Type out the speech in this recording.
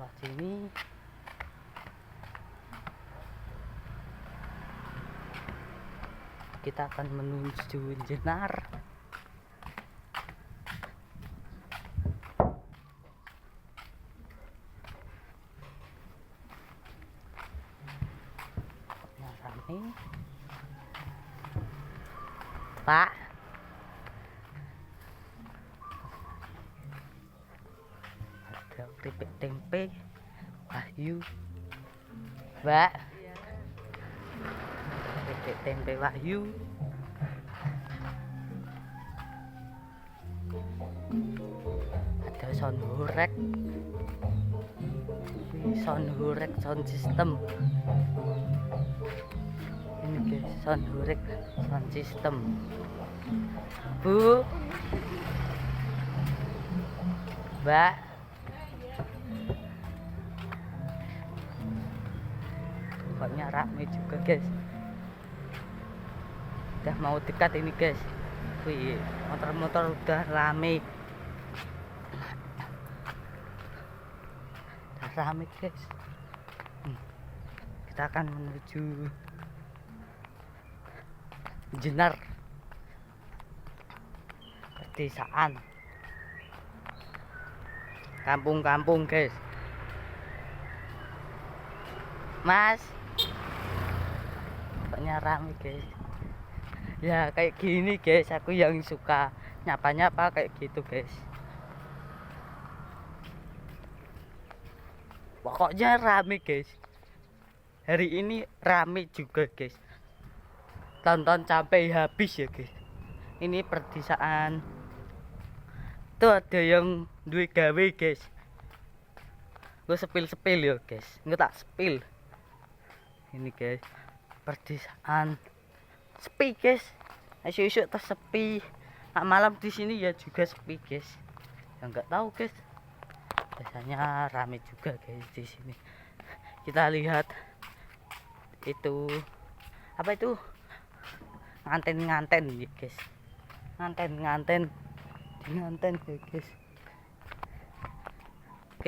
lewat sini. Kita akan menuju Jenar. Rame. Pak, ada keripik tempe Wahyu. Mbak, keripik tempe Wahyu. Ada sound horek. Sound horek sound system. Ini guys, sound horek sound system. Bu, Mbak, pokoknya rame juga guys. Udah mau dekat ini guys. Wih, motor-motor udah rame. Udah rame guys. Kita akan menuju Jenar, pedesaan, kampung-kampung guys. Mas, pokoknya rame guys. Ya kayak gini guys, aku yang suka nyapa-nyapa kayak gitu guys. Pokoknya rame guys. Hari ini rame juga guys. Tonton sampai habis ya guys. Ini pedesaan. Tuh ada yang duwe gawe guys. Gue sepil-sepil ya guys. Gue tak sepil. Ini guys, pedesaan. Sepi guys. Isu-isu tersepi. Nah, malam di sini ya juga sepi guys. Ya nggak tahu guys. Biasanya rame juga guys di sini. Kita lihat itu apa itu? Nganten ya guys. Nganten ya guys.